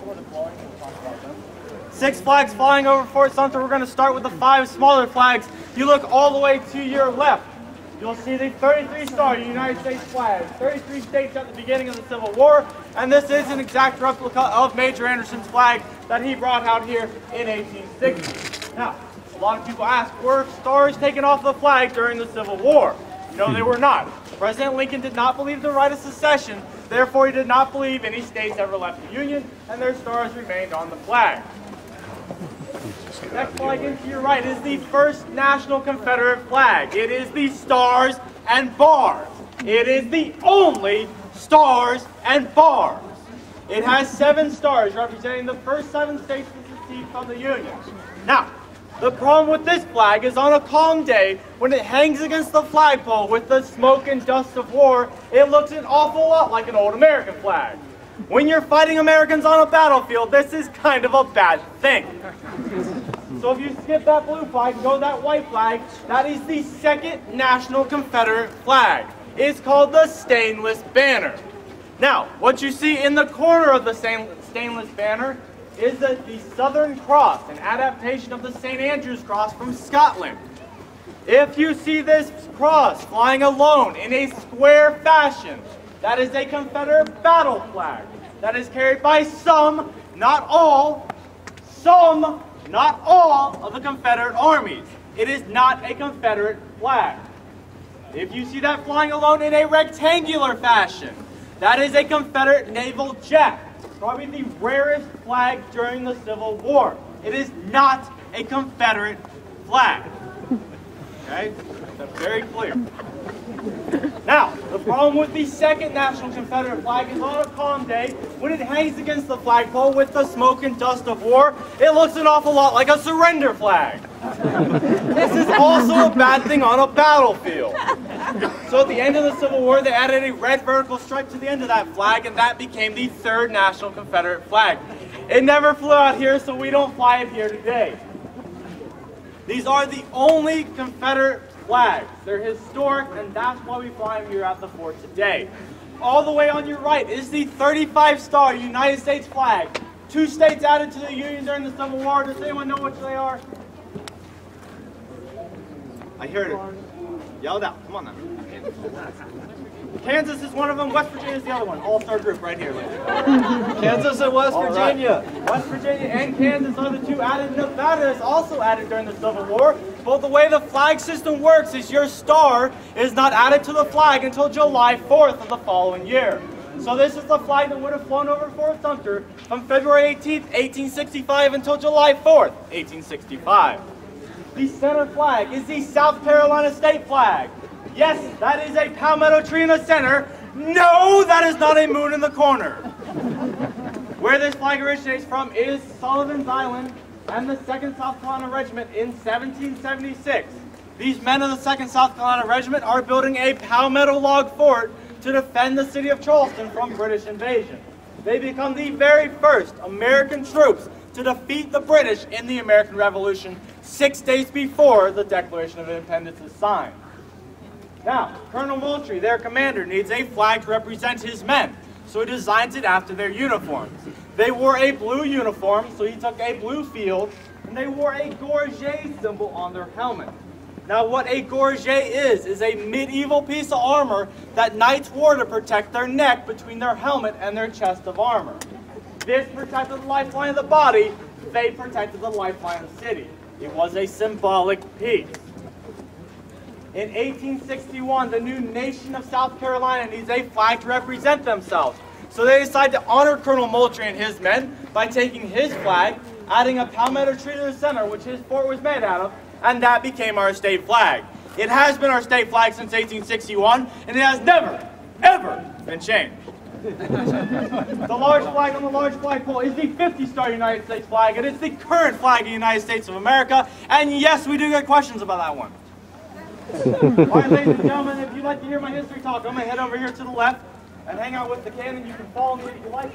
sort of blowing. We'll talk about them. 6 flags flying over Fort Sumter. We're going to start with the 5 smaller flags. You look all the way to your left. You'll see the 33-star United States flag. 33 states at the beginning of the Civil War, and this is an exact replica of Major Anderson's flag that he brought out here in 1860. Now, a lot of people ask, were stars taken off the flag during the Civil War? No, they were not. President Lincoln did not believe the right of secession, therefore he did not believe any states ever left the Union, and their stars remained on the flag. Next flag into your right is the first national Confederate flag. It is the Stars and Bars. It is the only Stars and Bars. It has 7 stars representing the first 7 states to secede from the Union. Now, the problem with this flag is on a calm day, when it hangs against the flagpole with the smoke and dust of war, it looks an awful lot like an old American flag. When you're fighting Americans on a battlefield, this is kind of a bad thing. So if you skip that blue flag and go to that white flag, that is the second national Confederate flag. It's called the Stainless Banner. Now, what you see in the corner of the Stainless Banner is the Southern Cross, an adaptation of the St. Andrew's Cross from Scotland. If you see this cross flying alone in a square fashion, that is a Confederate battle flag that is carried by some, not all of the Confederate armies. It is not a Confederate flag. If you see that flying alone in a rectangular fashion, that is a Confederate naval jet. Probably the rarest flag during the Civil War. It is not a Confederate flag. Okay? That's very clear. Now, the problem with the second national Confederate flag is on a calm day, when it hangs against the flagpole with the smoke and dust of war, it looks an awful lot like a surrender flag. This is also a bad thing on a battlefield. So at the end of the Civil War, they added a red vertical stripe to the end of that flag, and that became the third national Confederate flag. It never flew out here, so we don't fly it here today. These are the only Confederate flags. They're historic, and that's why we fly them here at the fort today. All the way on your right is the 35-star United States flag. 2 states added to the Union during the Civil War. Does anyone know which they are? I heard it. Yell it out. Come on now. Kansas is one of them. West Virginia is the other one. All-star group right here. Kansas and West Virginia. Right. West Virginia and Kansas are the 2 added. Nevada is also added during the Civil War. But the way the flag system works is your star is not added to the flag until July 4th of the following year. So this is the flag that would have flown over Fort Sumter from February 18th, 1865 until July 4th, 1865. The center flag is the South Carolina state flag. Yes, that is a palmetto tree in the center. No, that is not a moon in the corner. Where this flag originates from is Sullivan's Island and the 2nd South Carolina Regiment in 1776. These men of the 2nd South Carolina Regiment are building a palmetto log fort to defend the city of Charleston from British invasion. They become the very first American troops to defeat the British in the American Revolution 6 days before the Declaration of Independence is signed. Now, Colonel Moultrie, their commander, needs a flag to represent his men, so he designs it after their uniforms. They wore a blue uniform, so he took a blue field, and they wore a gorget symbol on their helmet. Now, what a gorget is a medieval piece of armor that knights wore to protect their neck between their helmet and their chest of armor. This protected the lifeline of the body, they protected the lifeline of the city. It was a symbolic piece. In 1861, the new nation of South Carolina needs a flag to represent themselves. So they decided to honor Colonel Moultrie and his men by taking his flag, adding a palmetto tree to the center, which his fort was made out of, and that became our state flag. It has been our state flag since 1861, and it has never, ever been changed. The large flag on the large flagpole is the 50-star United States flag. It is the current flag of the United States of America, and yes, we do get questions about that one. All right, ladies and gentlemen, if you'd like to hear my history talk, I'm going to head over here to the left and hang out with the cannon. You can follow me if you like.